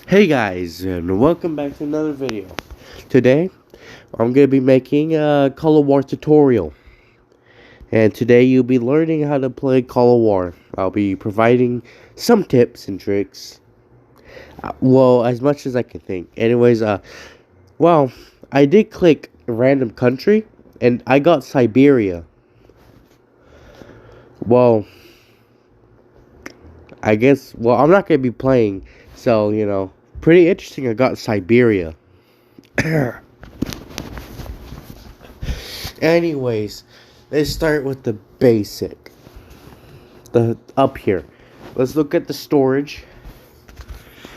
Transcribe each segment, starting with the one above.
Hey guys, and welcome back to another video. Today, I'm going to be making a Call of War tutorial. And today you'll be learning how to play Call of War. I'll be providing some tips and tricks. Well, as much as I can think. Anyways, well, I did click random country, and I got Siberia. Well, I guess, I'm not going to be playing, so, pretty interesting. I got Siberia. Anyways, let's start with the basic. Up here. Let's look at the storage.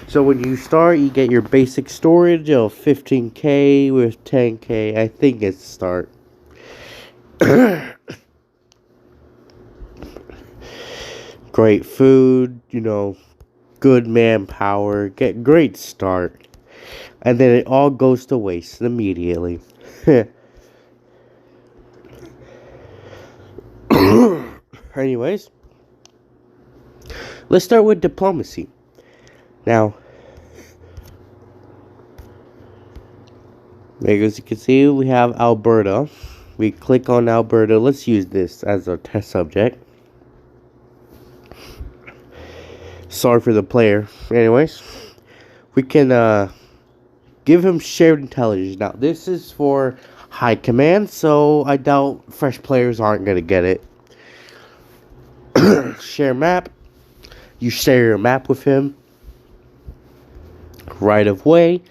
So when you start, you get your basic storage of 15k with 10k. I think it's start. Great food, good manpower, get great start. And then it all goes to waste immediately. Anyways, let's start with diplomacy. Now, as you can see, we have Alberta. We click on Alberta. Let's use this as our test subject. Sorry for the player. Anyways, we can give him shared intelligence. Now, this is for high command, so I doubt fresh players aren't going to get it. Share map. You share your map with him. Right of way.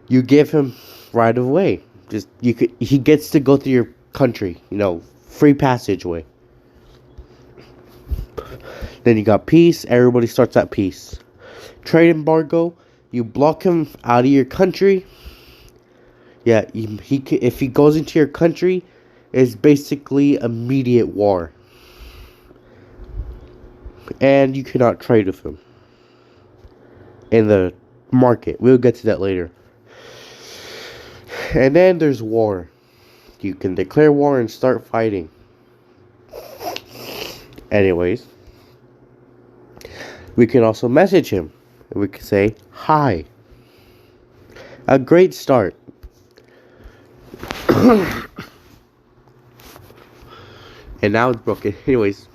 You give him right of way. He gets to go through your country. Free passageway. Then you got peace. Everybody starts at peace. Trade embargo. You block him out of your country. Yeah, if he goes into your country, it's basically immediate war. And you cannot trade with him in the market. We'll get to that later. And then there's war. You can declare war and start fighting. Anyways, we can also message him. We can say hi. A great start. And now it's broken. Anyways.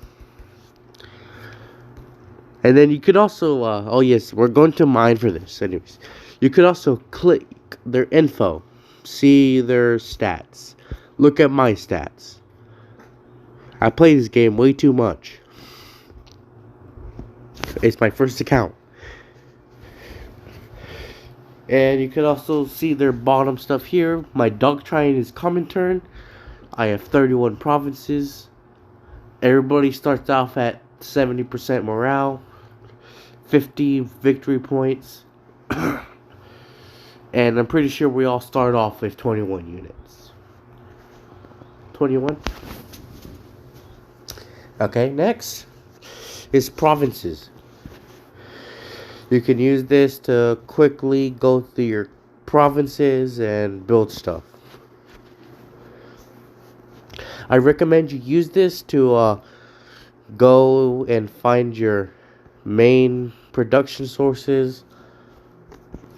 And then you could also, oh yes, we're going to mine for this. Anyways, you could also click their info, see their stats, look at my stats. I play this game way too much. It's my first account. And you could also see their bottom stuff here. My doctrine is Comintern. I have 31 provinces. Everybody starts off at 70% morale, 50 victory points, and I'm pretty sure we all start off with 21 units. 21? Okay, next is provinces. You can use this to quickly go through your provinces and build stuff. I recommend you use this to go and find your main production sources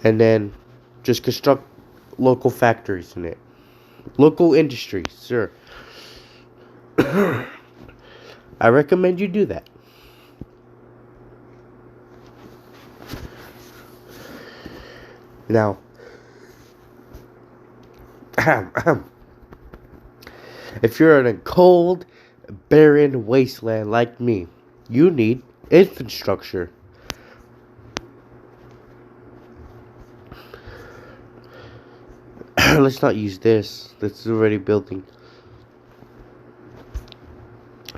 and then just construct local factories in it. Local industries, sure. I recommend you do that. Now, if you're in a cold, barren wasteland like me, you need infrastructure. Let's not use this. This is already building.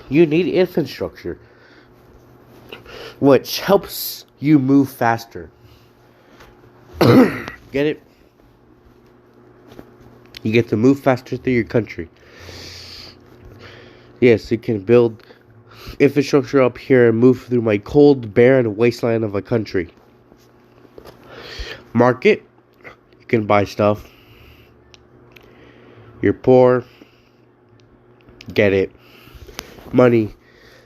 You need infrastructure, which helps you move faster. Get it? You get to move faster through your country. Yes, you can build infrastructure up here and move through my cold, barren wasteland of a country. Market. You can buy stuff. You're poor. Get it. Money.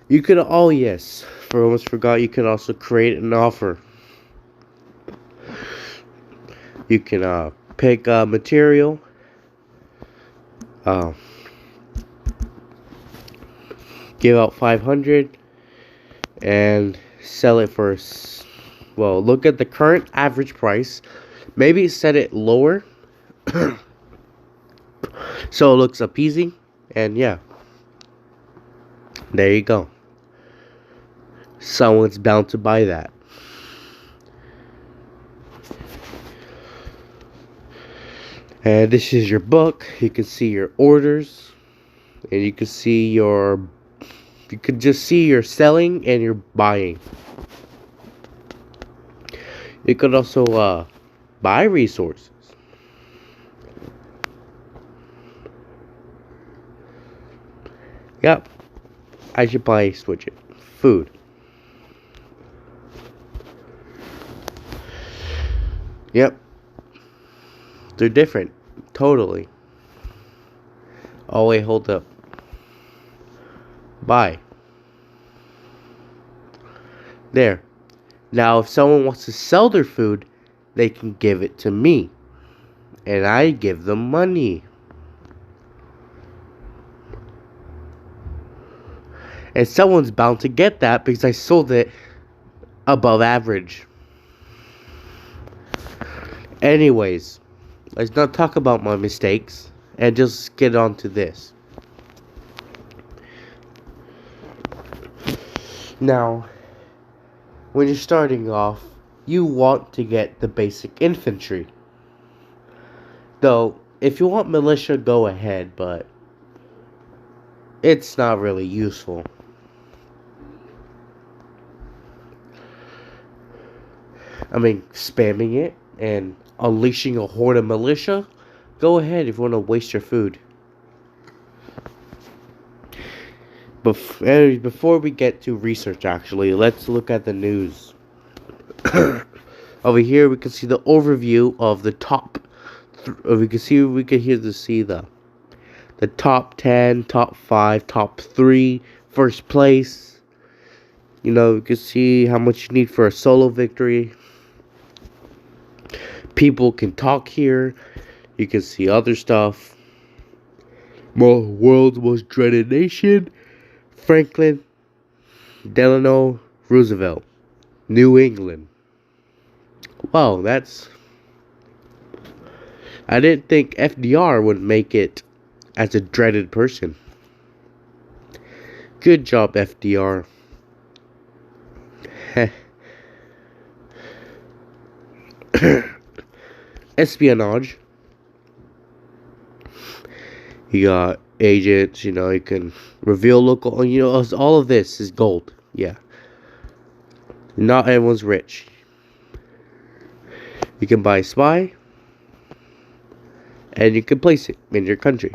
You can, oh yes, almost forgot, you can also create an offer. You can pick material, uh, give out 500, and sell it for. Well, look at the current average price. Maybe set it lower, so it looks appeasing. And yeah, there you go. Someone's bound to buy that. And this is your book. You can see your orders, and you can see your. You can just see your selling and your buying. You could also buy resources. Yep, I should probably switch it. Food. Yep, they're different. Totally. Oh wait, hold up. Buy. There. Now, if someone wants to sell their food, they can give it to me. And I give them money. And someone's bound to get that because I sold it above average. Anyways, let's not talk about my mistakes and just get on to this. Now, when you're starting off, you want to get the basic infantry. Though, if you want militia, go ahead, but it's not really useful. I mean, spamming it and unleashing a horde of militia, go ahead if you want to waste your food. Before we get to research, actually, let's look at the news. Over here, we can see the overview of the top. We can see the top 10, top 5, top 3, first place. You know, you can see how much you need for a solo victory. People can talk here. You can see other stuff. World's most dreaded nation. Franklin Delano Roosevelt. New England. Wow, that's... I didn't think FDR would make it as a dreaded person. Good job, FDR. Espionage. You got agents, you know, you can reveal local, you know, all of this is gold. Yeah. Not everyone's rich. You can buy a spy, and you can place it in your country.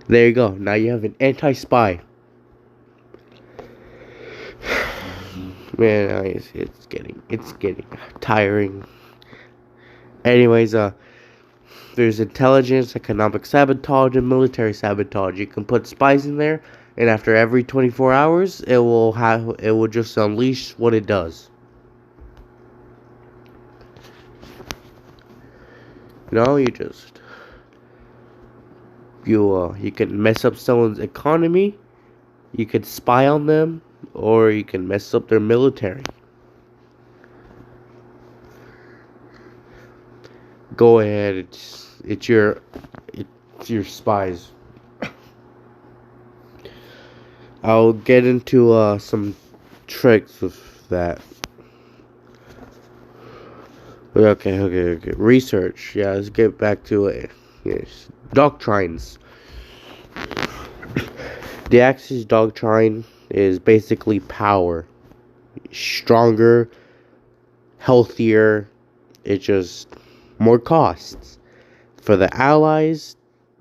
There you go. Now you have an anti-spy. Man, it's getting tiring. Anyways, there's intelligence, economic sabotage, and military sabotage. You can put spies in there, and after every 24 hours, it will just unleash what it does. No, you can mess up someone's economy, you could spy on them, or you can mess up their military. Go ahead, it's your spies. I'll get into some tricks with that. Okay. Research. Yeah, let's get back to it. Yes. Doctrines. The Axis doctrine is basically power. Stronger, healthier, it's just more costs. For the Allies,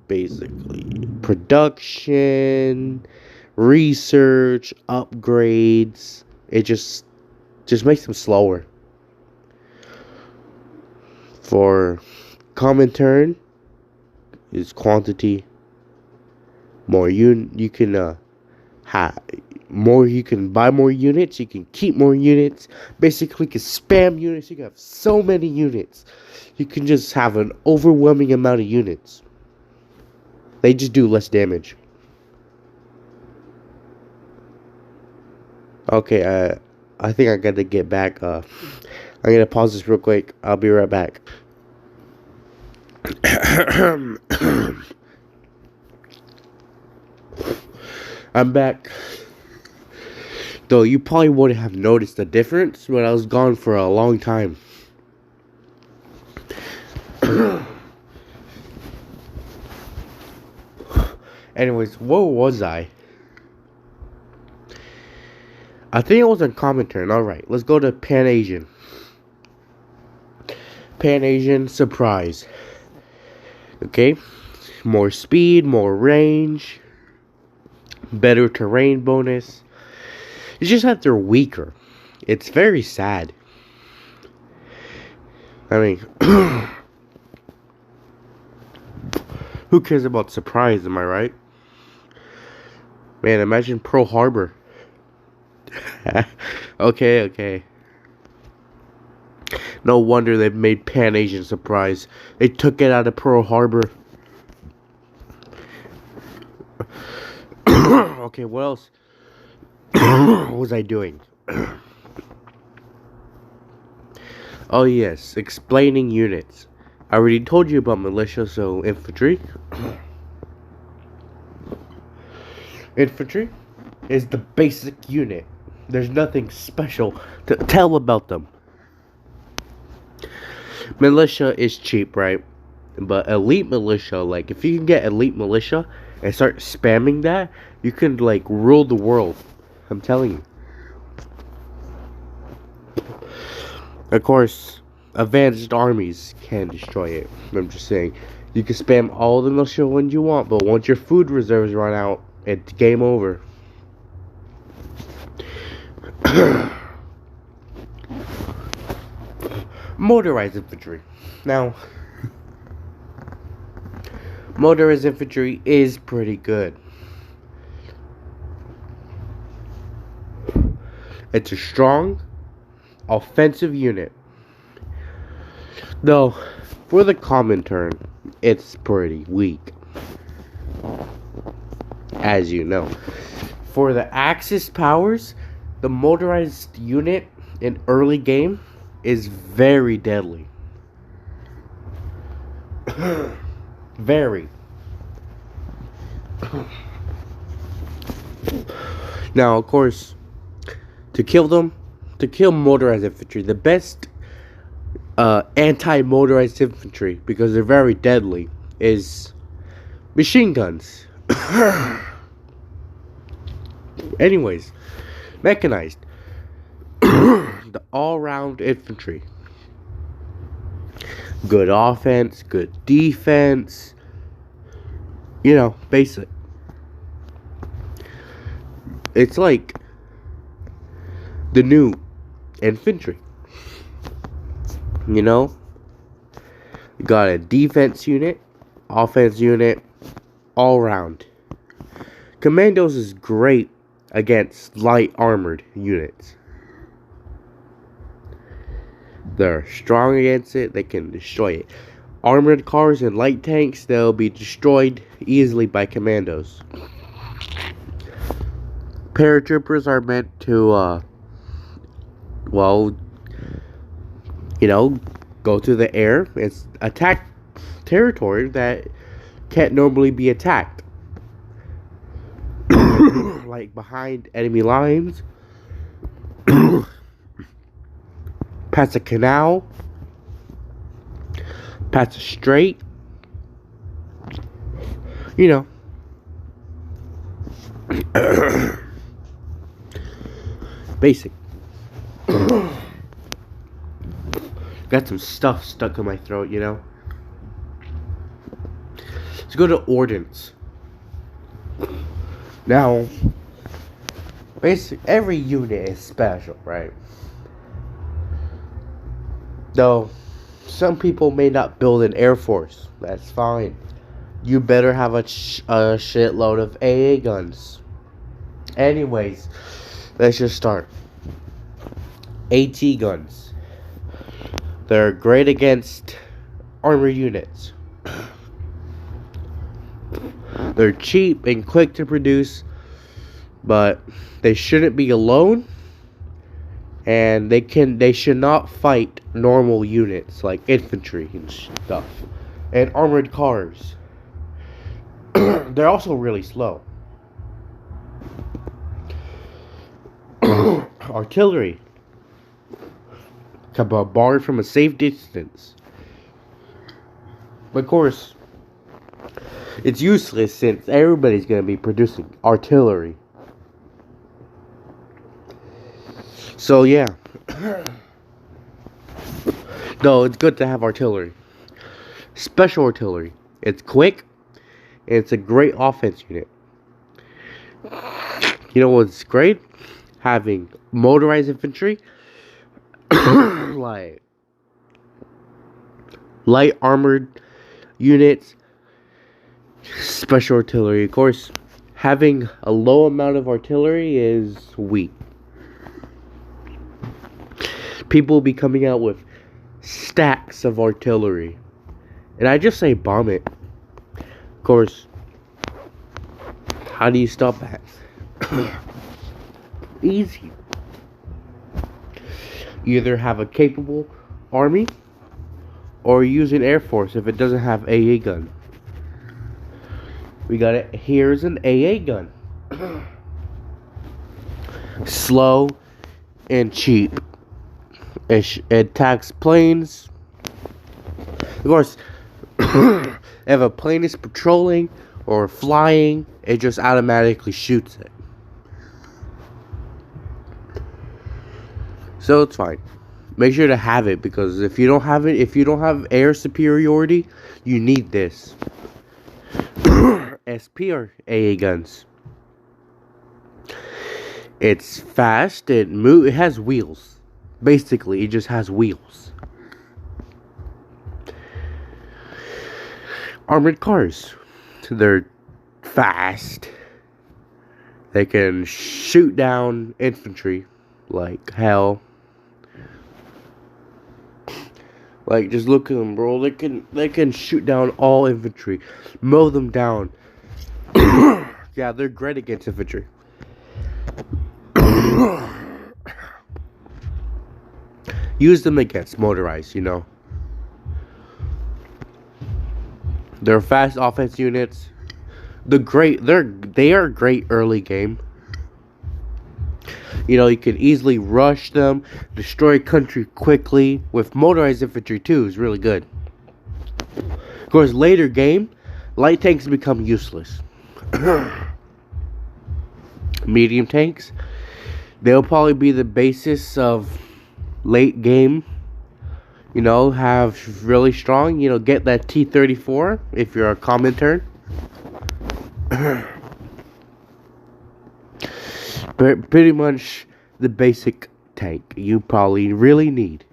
basically production, research, upgrades. It just makes them slower. For Comintern is quantity. More you can more, you can buy more units, you can keep more units. Basically, you can spam units. You can have so many units. You can just have an overwhelming amount of units. They just do less damage. Okay, I think I gotta get back. I'm gonna pause this real quick. I'll be right back. I'm back. Though you probably wouldn't have noticed the difference, but I was gone for a long time. Anyways, where was I? I think it was on Common Turn. Alright, let's go to Pan Asian. Pan Asian Surprise. Okay? More speed, more range, better terrain bonus. It's just that they're weaker. It's very sad. I mean, who cares about Surprise, am I right? Man, imagine Pearl Harbor. Okay. No wonder they made Pan Asian Surprise. They took it out of Pearl Harbor. Okay, what else? What was I doing? Oh yes, explaining units. I already told you about militia, so infantry. Infantry is the basic unit. There's nothing special to tell about them. Militia is cheap, right? But elite militia, like if you can get elite militia and start spamming that, you can like rule the world. I'm telling you. Of course, advanced armies can destroy it. I'm just saying, you can spam all the militia ones you want, but once your food reserves run out, it's game over. Motorized infantry. Now, motorized infantry is pretty good. It's a strong, offensive unit. Though, for the Common Turn, it's pretty weak. As you know. For the Axis powers, the motorized unit in early game is very deadly. Very. Now, of course, to kill motorized infantry, the best anti-motorized infantry, because they're very deadly, is machine guns. Anyways, mechanized. The all-round infantry. Good offense, good defense. You know, basic. It's like the new infantry. You know? You got a defense unit, offense unit, all round. Commandos is great against light armored units. They're strong against it, they can destroy it. Armored cars and light tanks, they'll be destroyed easily by commandos. Paratroopers are meant to, well, you know, go through the air and attack territory that can't normally be attacked. Like behind enemy lines, past a canal, past a strait, you know. Basic. Got some stuff stuck in my throat, you know. Let's go to ordnance. Now, basically, every unit is special, right? Though, some people may not build an air force. That's fine. You better have a shitload of AA guns. Anyways, let's just start. AT guns. They're great against armored units. They're cheap and quick to produce, but they shouldn't be alone, and they should not fight normal units like infantry and stuff and armored cars. They're also really slow. Artillery can bombard from a safe distance. Of course, it's useless since everybody's going to be producing artillery. So yeah. No, it's good to have artillery. Special artillery. It's quick, and it's a great offense unit. You know what's great? Having motorized infantry, like light armored units, special artillery. Of course, having a low amount of artillery is weak. People will be coming out with stacks of artillery, and I just say bomb it. Of course, how do you stop that? Easy. Either have a capable army or use an air force if it doesn't have AA gun. We got it. Here's an AA gun. Slow and cheap. It attacks planes. Of course, if a plane is patrolling or flying, it just automatically shoots it. So it's fine. Make sure to have it, because if you don't have it, if you don't have air superiority, you need this. SP or AA guns. It's fast. It has wheels. Basically, it just has wheels. Armored cars. They're fast. They can shoot down infantry like hell. Like, just look at them, bro. They can shoot down all infantry, mow them down. Yeah, they're great against infantry. Use them against motorized, you know. They're fast offense units. They are great early game. You know, you can easily rush them, destroy country quickly. With motorized infantry too is really good. Of course, later game, light tanks become useless. Medium tanks, they'll probably be the basis of late game. You know, have really strong. You know, get that T-34 if you're a Comintern. Pretty much the basic tank you probably really need.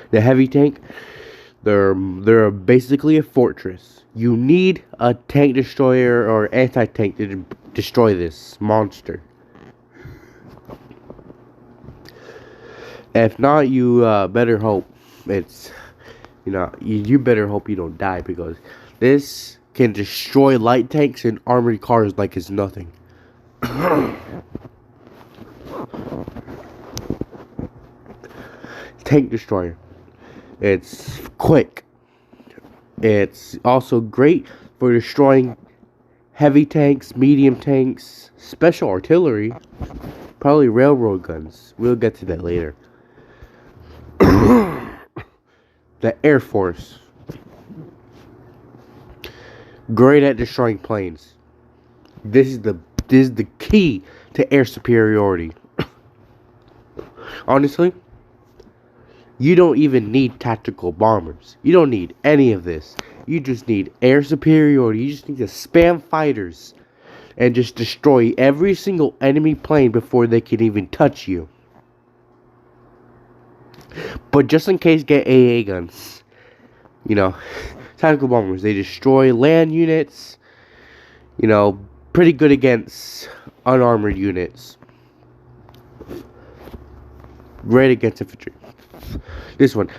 The heavy tank, they're basically a fortress. You need a tank destroyer or anti-tank to destroy this monster. If not, you better hope it's, you know, you better hope you don't die, because this can destroy light tanks and armored cars like it's nothing. Tank destroyer. It's quick. It's also great for destroying heavy tanks, medium tanks, special artillery, probably railroad guns. We'll get to that later. The Air Force. Great at destroying planes. This is the key to air superiority. Honestly, you don't even need tactical bombers. You don't need any of this. You just need air superiority. You just need to spam fighters and just destroy every single enemy plane before they can even touch you. But just in case, get AA guns. You know, tactical bombers. They destroy land units. You know, pretty good against unarmored units. Great against infantry. This one.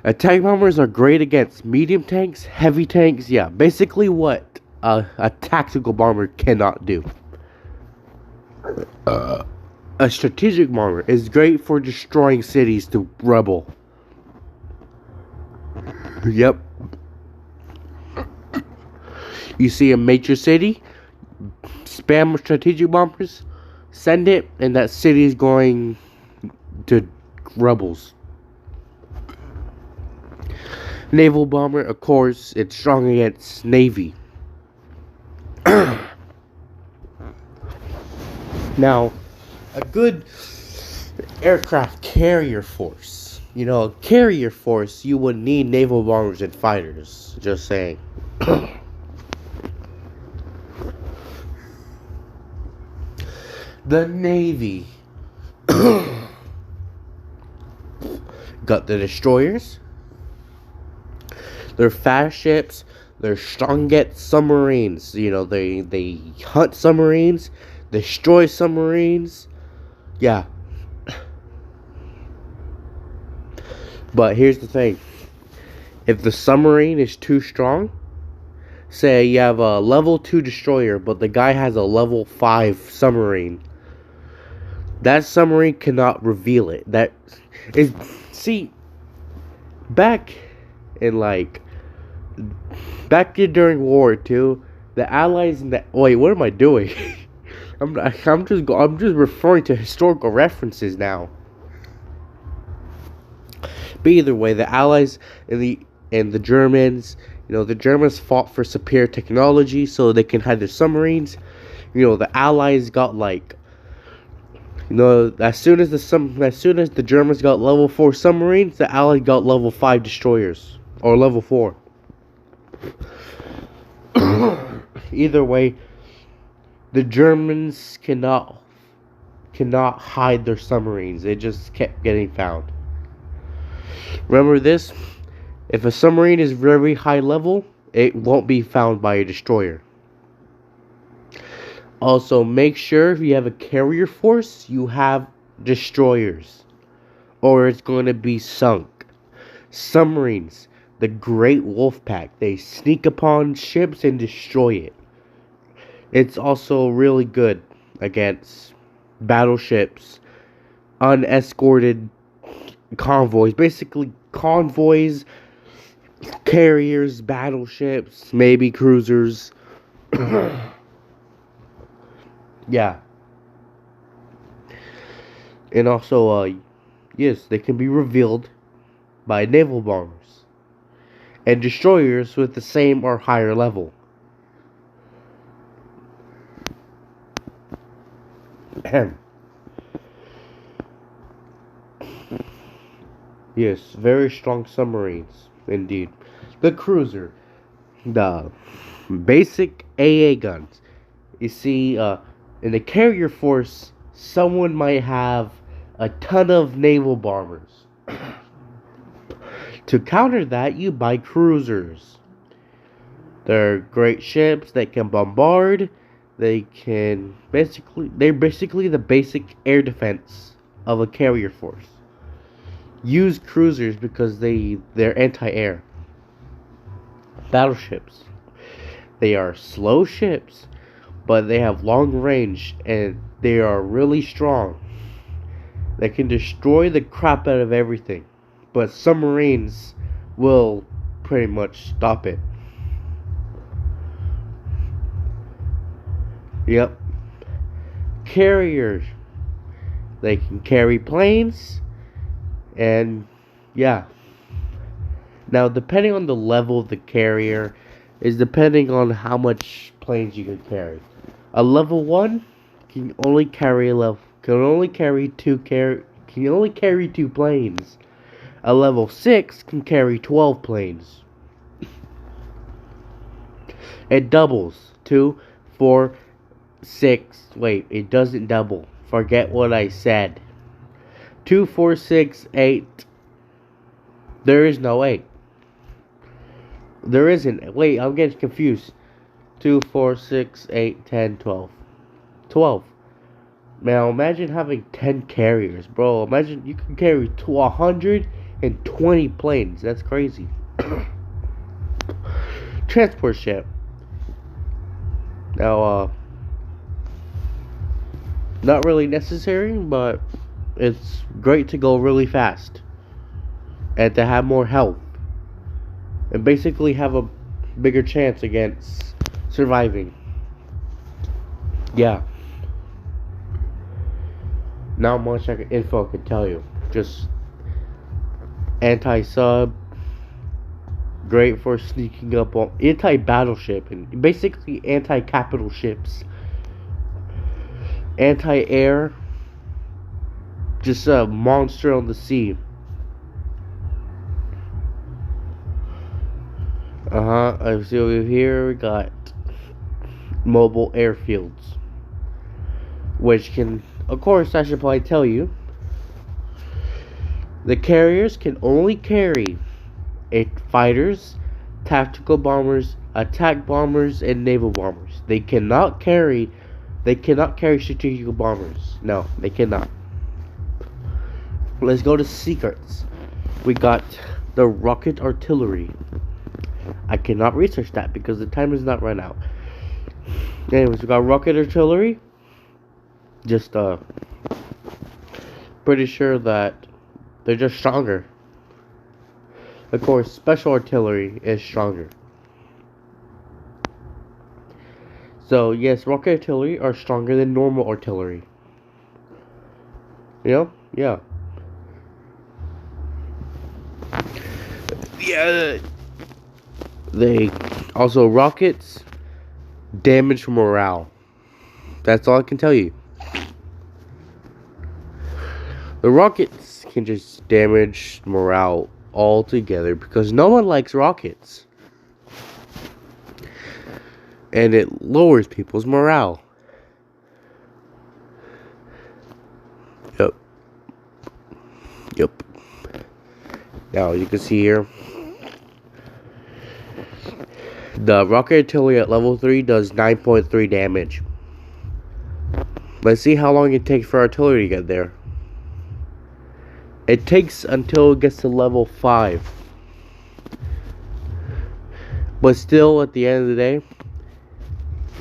Attack bombers are great against medium tanks, heavy tanks. Yeah, basically what a tactical bomber cannot do. A strategic bomber is great for destroying cities to rebel. Yep. You see a major city, spam strategic bombers, send it, and that city is going to rebels. Naval bomber, of course, it's strong against navy. Now, a good aircraft carrier force. You know, a carrier force, you would need naval bombers and fighters. Just saying. The Navy. Got the destroyers. They're fast ships. They're strong at submarines. You know, they hunt submarines, destroy submarines. Yeah. But here's the thing. If the submarine is too strong, say you have a level 2 destroyer, but the guy has a level 5 submarine, that submarine cannot reveal it. That is, see, back during World War II, the Allies and the wait, what am I doing? I'm just referring to historical references now. But either way, the Allies and the Germans, you know, the Germans fought for superior technology so they can hide their submarines. You know, the Allies got like, you know, as soon as the Germans got level 4 submarines, the Allies got level 5 destroyers or level 4. Either way, the Germans cannot hide their submarines. They just kept getting found. Remember this: if a submarine is very high level, it won't be found by a destroyer. Also, make sure if you have a carrier force, you have destroyers, or it's going to be sunk. Submarines, the Great Wolf Pack, they sneak upon ships and destroy it. It's also really good against battleships, unescorted convoys, basically convoys, carriers, battleships, maybe cruisers. Yeah. And also, yes, they can be revealed by naval bombers and destroyers with the same or higher level. Yes, very strong submarines, indeed. The cruiser, the basic AA guns. You see, in the carrier force, someone might have a ton of naval bombers. To counter that, you buy cruisers. They're great ships that can bombard. They're basically the basic air defense of a carrier force. Use cruisers because they're anti-air. Battleships. They are slow ships, but they have long range and they are really strong. They can destroy the crap out of everything, but submarines will pretty much stop it. Yep. Carriers. They can carry planes. And yeah. Now, depending on the level of the carrier, is depending on how much planes you can carry. A level 1 can only carry two planes. A level 6 can carry 12 planes. It doubles. 2, 4, 6. Wait, it doesn't double. Forget what I said. 2, 4, 6, 8. There is no 8. There isn't. Wait, I'm getting confused. 2, 4, 6, 8, 10, 12. 12. Now imagine having 10 carriers, bro. Imagine you can carry 120 planes. That's crazy. Transport ship. Now, not really necessary, but it's great to go really fast and to have more health and basically have a bigger chance against surviving. Yeah. Not much info I can tell you. Just anti-sub, great for sneaking up on anti-battleship and basically anti-capital ships. Anti-air, just a monster on the sea. I see over here we got mobile airfields, which can, of course, I should probably tell you, the carriers can only carry fighters, tactical bombers, attack bombers, and naval bombers. They cannot carry strategic bombers. No, they cannot. Let's go to secrets. We got the rocket artillery. I cannot research that because the time is not run out. Anyways, we got rocket artillery. Just pretty sure that they're just stronger. Of course, special artillery is stronger. So yes, rocket artillery are stronger than normal artillery. You know? Yeah. Yeah. They also, rockets damage morale. That's all I can tell you. The rockets can just damage morale altogether because no one likes rockets. And it lowers people's morale. Yep. Now you can see here, the rocket artillery at level 3 does 9.3 damage. Let's see how long it takes for artillery to get there. It takes until it gets to level 5. But still, at the end of the day,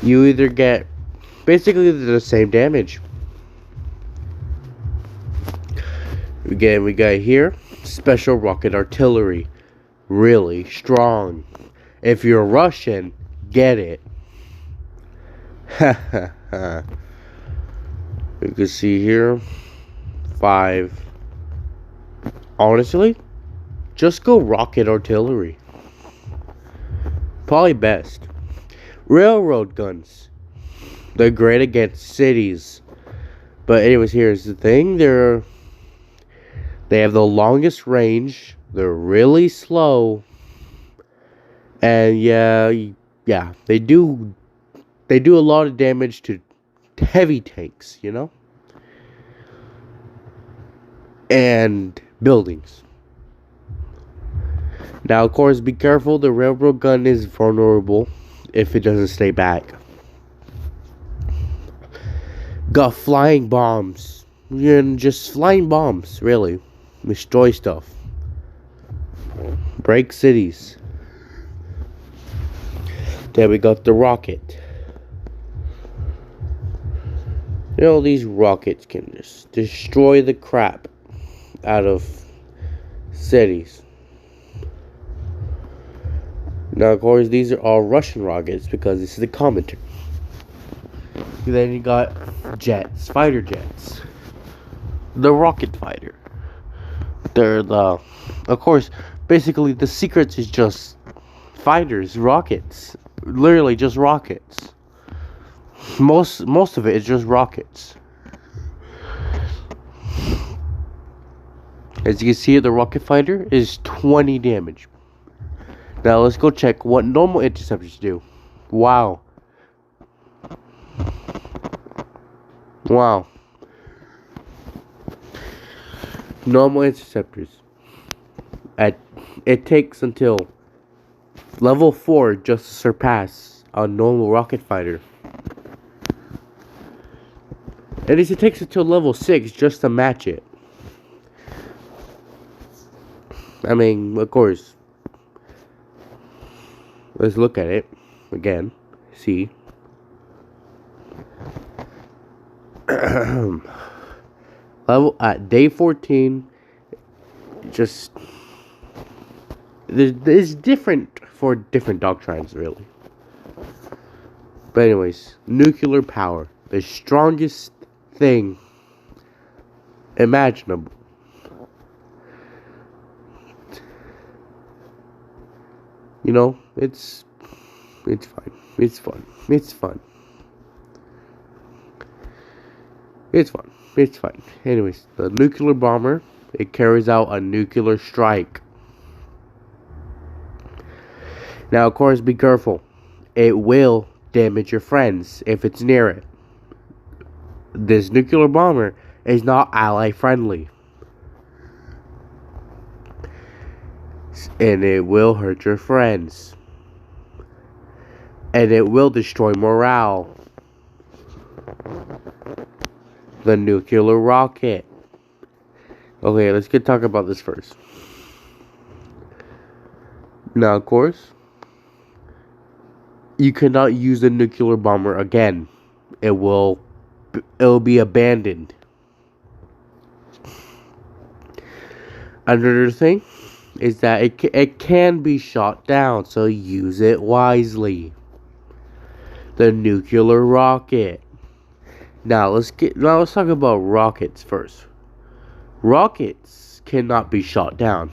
you either get basically the same damage. Again, we got here special rocket artillery, really strong. If you're Russian, get it. You can see here 5. Honestly, just go rocket artillery. Probably best. Railroad guns, they're great against cities. But anyways, here's the thing. They have the longest range. They're really slow. And yeah, they do a lot of damage to heavy tanks, you know? And buildings. Now, of course, be careful. The railroad gun is vulnerable if it doesn't stay back. Got flying bombs. And just flying bombs, really. Destroy stuff. Break cities. Then we got the rocket. You know, these rockets can just destroy the crap out of cities. Now, of course, these are all Russian rockets because this is the commentary. Then you got jets, fighter jets. The rocket fighter. They're of course, basically the secrets is just fighters, rockets. Literally just rockets. Most of it is just rockets. As you can see, the rocket fighter is 20 damage. Now let's go check what normal interceptors do. Wow. Normal interceptors. It takes until level 4 just to surpass a normal rocket fighter. And it takes it to level 6 just to match it. I mean, of course. Let's look at it again. See. Level at day 14. Just there's different for different doctrines, really. But anyways, nuclear power, the strongest thing imaginable. You know, it's fine. It's fun. It's fun. It's fun. It's fine. Anyways, the nuclear bomber, it carries out a nuclear strike. Now, of course, be careful. It will damage your friends if it's near it. This nuclear bomber is not ally friendly. And it will hurt your friends. And it will destroy morale. The nuclear rocket. Okay, let's talk about this first. Now, of course, you cannot use the nuclear bomber again. It'll be abandoned. Another thing is that it can be shot down, so use it wisely. The nuclear rocket. Now let's talk about rockets first. Rockets cannot be shot down.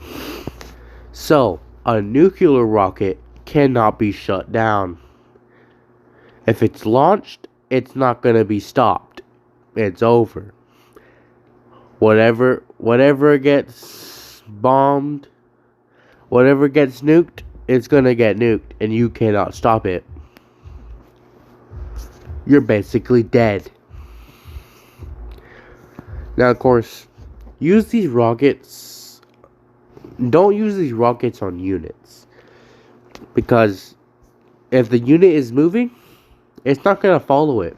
So a nuclear rocket cannot be shut down. If it's launched, it's not gonna be stopped. It's over. Whatever gets bombed, whatever gets nuked, it's gonna get nuked, and you cannot stop it. You're basically dead. Now, of course, use these rockets. Don't use these rockets on units, because if the unit is moving, it's not gonna follow it.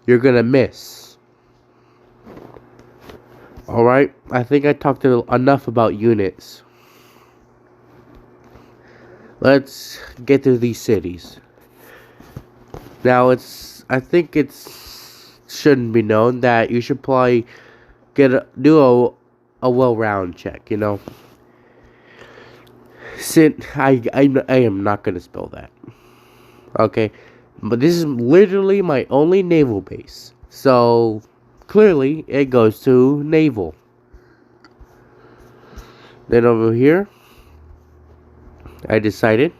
You're gonna miss. Alright, I think I talked enough about units. Let's get to these cities. Now, I think it shouldn't be known that you should probably do a well-round check, you know. I am not gonna spell that. Okay, but this is literally my only naval base, so clearly it goes to naval. Then over here, I decided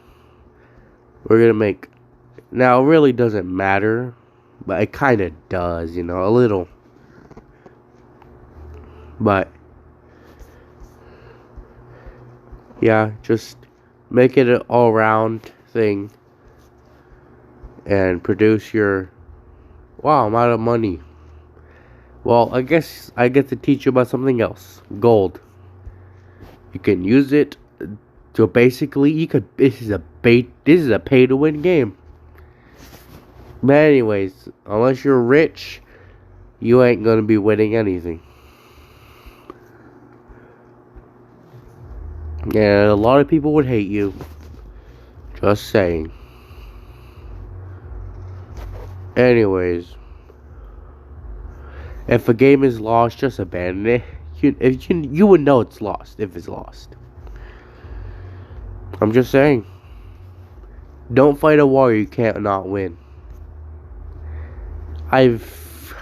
we're gonna make. Now it really doesn't matter, but it kind of does, you know, a little. But yeah, just make it an all-round thing and produce your. Wow, I'm out of money. Well, I guess I get to teach you about something else. Gold. You can use it to basically this is a pay to win game. But anyways, unless you're rich, you ain't gonna be winning anything. Yeah, a lot of people would hate you. Just saying. Anyways, if a game is lost, just abandon it. You would know it's lost if it's lost. I'm just saying. Don't fight a war you can't not win. I've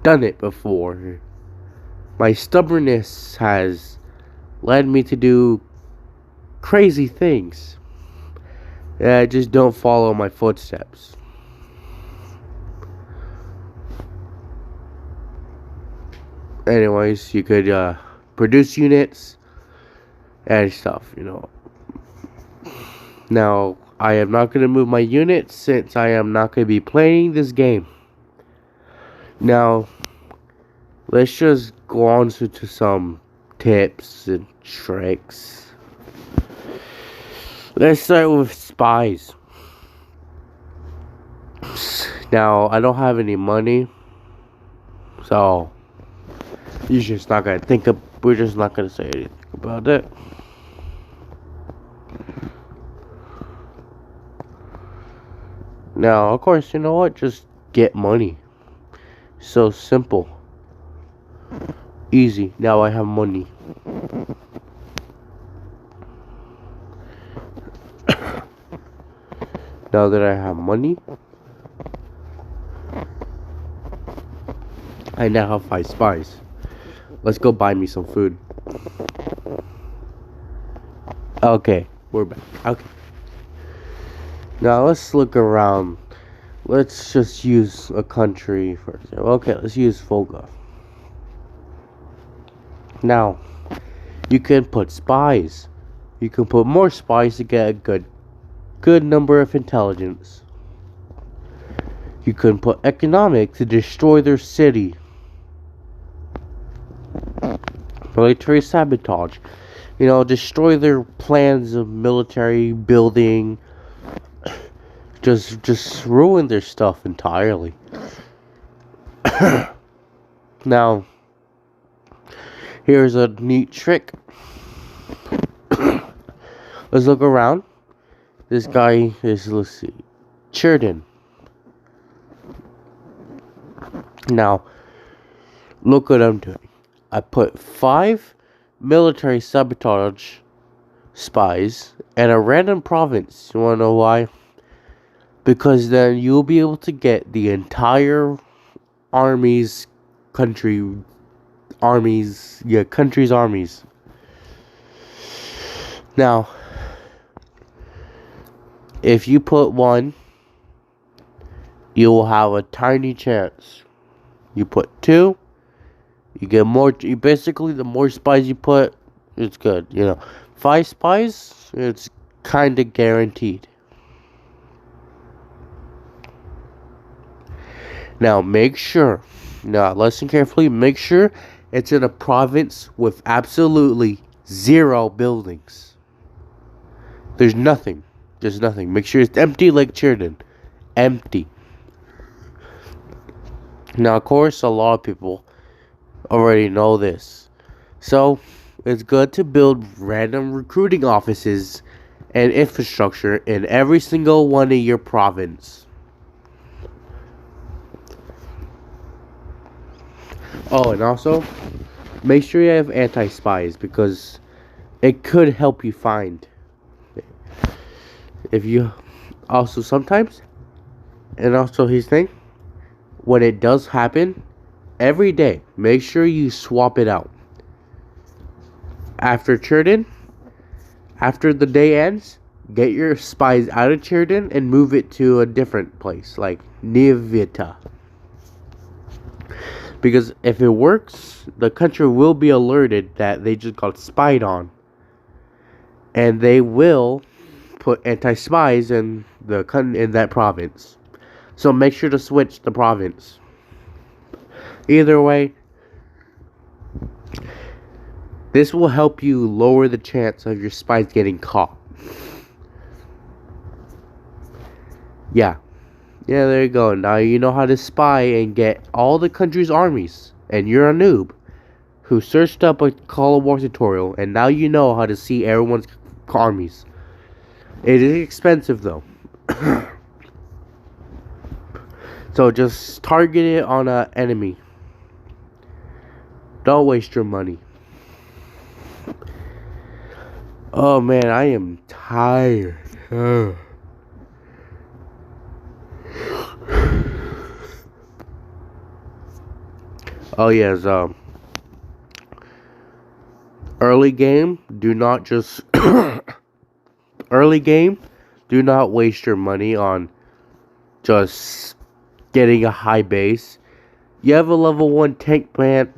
done it before. My stubbornness has led me to do crazy things. Just don't follow my footsteps. Anyways, you could produce units and stuff, you know. Now, I am not going to move my units since I am not going to be playing this game. Now, let's just go on to some tips and tricks. Let's start with spies. Now, I don't have any money, so we're just not gonna say anything about it. Now, of course, you know what? Just get money. So simple. Easy. Now I have money. Now that I have money, I now have 5 spies. Let's go buy me some food. Okay, we're back. Okay. Now let's look around. Let's just use a country for example. Okay, let's use Volga. Now, you can put spies. You can put more spies to get a good number of intelligence. You can put economic to destroy their city. Military sabotage. You know, destroy their plans of military building. Just ruin their stuff entirely. Now, here's a neat trick. Let's look around. This guy is, let's see, Cherdin. Now, look what I'm doing. I put 5 military sabotage spies in a random province. You wanna know why? Because then you'll be able to get the entire country's armies. Now, if you put 1, you will have a tiny chance. You put 2, you get more. Basically, the more spies you put, it's good. 5 spies, it's kind of guaranteed. Now, listen carefully, make sure it's in a province with absolutely 0 buildings. There's nothing. Make sure it's empty like Cherdin. Empty. Now, of course, a lot of people already know this. So, it's good to build random recruiting offices and infrastructure in every single one of your province. Oh, and also, make sure you have anti-spies because it could help you find. If you also sometimes, and also his thing, when it does happen, every day, make sure you swap it out. After Cherdin, after the day ends, get your spies out of Cherdin and move it to a different place, like Nivita. Because if it works, the country will be alerted that they just got spied on. And they will put anti-spies in that province. So make sure to switch the province. Either way, this will help you lower the chance of your spies getting caught. Yeah, there you go. Now you know how to spy and get all the country's armies. And you're a noob who searched up a Call of War tutorial, and now you know how to see everyone's armies. It is expensive though. So just target it on an enemy. Don't waste your money. Oh man, I am tired. Oh yes, early game, do not just early game, do not waste your money on just getting a high base. You have a level 1 tank plant,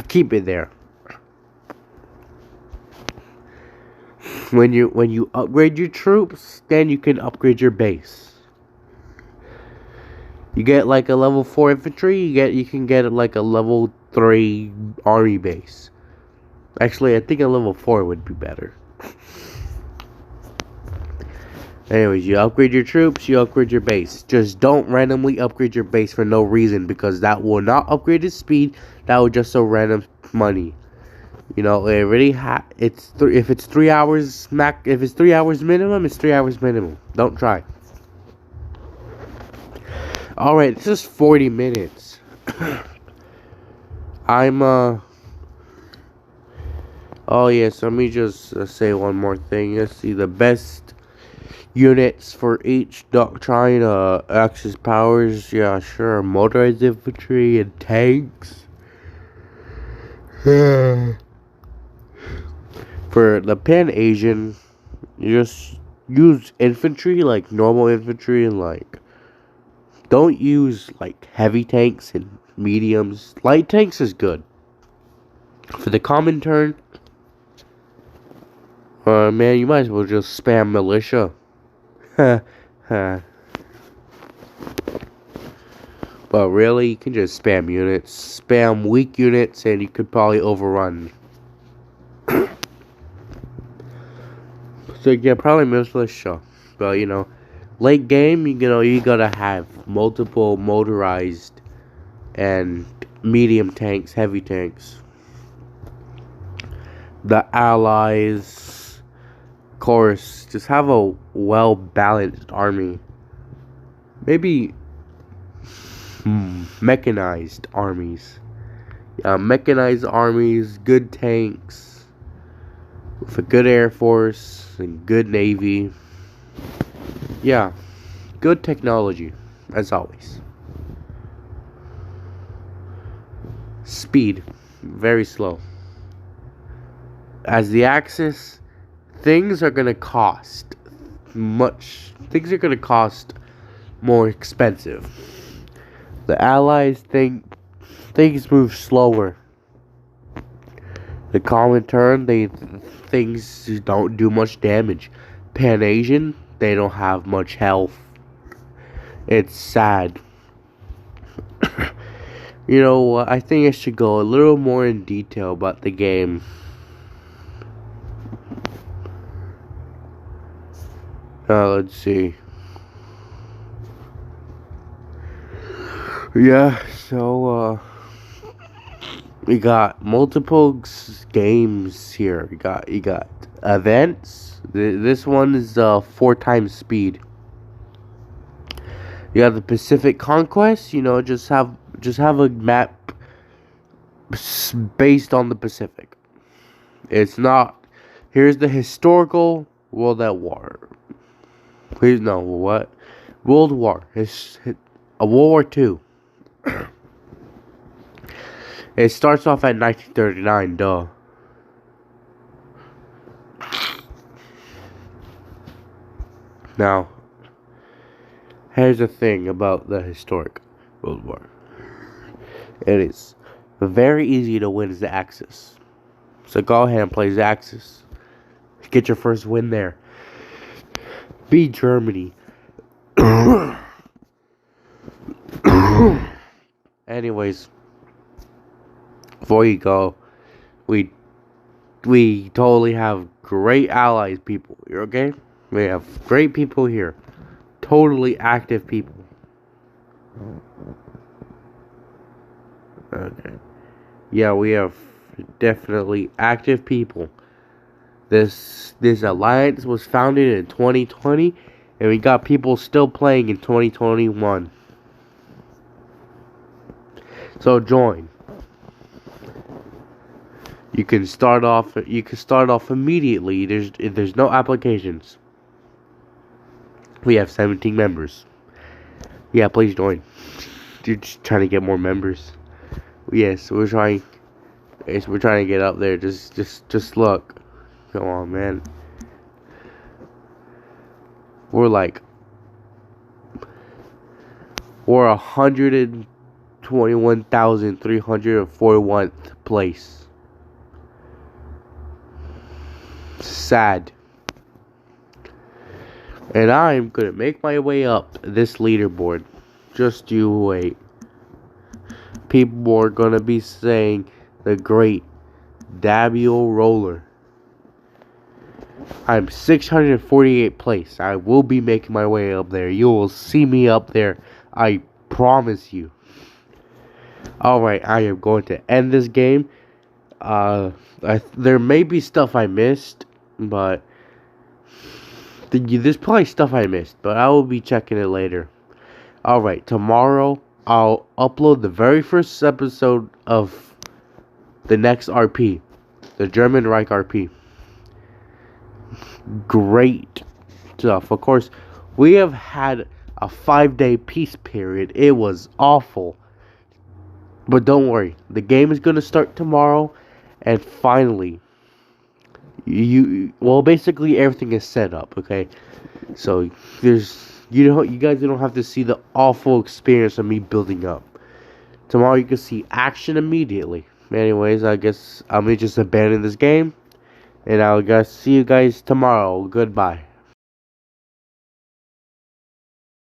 keep it there. When you upgrade your troops, then you can upgrade your base. You get like a level 4 infantry, you can get like a level 3 army base. Actually, I think a level 4 would be better. Anyways, you upgrade your troops, you upgrade your base. Just don't randomly upgrade your base for no reason, because that will not upgrade its speed. That will just so random money. You know, it really if it's 3 hours if it's 3 hours minimum, it's 3 hours minimum. Don't try. All right, this is 40 minutes. Oh yes, let me just say one more thing. Let's see the best units for each doctrine. Axis powers. Yeah, sure. Motorized infantry and tanks. For the Pan-Asian, you just use infantry, like normal infantry, and like don't use like heavy tanks and mediums. Light tanks is good. For the common turn, man, you might as well just spam militia. But really, you can just spam units. Spam weak units, and you could probably overrun. So yeah, probably militia. But you know, late game, you know, you gotta have multiple motorized and medium tanks, heavy tanks. The allies, of course, just have a well-balanced army. Maybe mechanized armies. Yeah, mechanized armies, good tanks, with a good air force and good navy. Yeah, good technology, as always. Speed, very slow. As the Axis, things are gonna cost more expensive. The Allies think things move slower. The common turn, things don't do much damage. Pan-Asian, they don't have much health. It's sad. You know, I think I should go a little more in detail about the game. Let's see. Yeah, so, we got multiple games here. You got events. This one is 4 times speed. You have the Pacific Conquest. You know, just have a map based on the Pacific. It's not. Here's the historical World at War. Please no what World War. It's a World War II. It starts off at 1939, duh. Now, here's the thing about the historic World War. It is very easy to win the Axis. So go ahead and play the Axis. Get your first win there. Beat Germany. Anyways, before you go, we totally have great allies, people. You're okay? We have great people here. Totally active people. Okay. Yeah, we have definitely active people. This alliance was founded in 2020, and we got people still playing in 2021. So join. You can start off immediately. There's no applications. We have 17 members. Yeah, please join. You're just trying to get more members. Yes, we're trying to get up there. Just look. Come on, man. We're 121,341th place. Sad. And I'm gonna make my way up this leaderboard. Just you wait. People are gonna be saying the great Dabio Roller. I'm 648th place. I will be making my way up there. You will see me up there. I promise you. Alright, I am going to end this game. There may be stuff I missed, but there's probably stuff I missed, but I will be checking it later. Alright, tomorrow I'll upload the very first episode of the next RP, the German Reich RP. Great stuff. Of course, we have had a 5-day peace period. It was awful. But don't worry, the game is going to start tomorrow, and finally, basically everything is set up, okay? So, you guys don't have to see the awful experience of me building up. Tomorrow you can see action immediately. Anyways, I guess I'm gonna just abandon this game, and I'll see you guys tomorrow. Goodbye.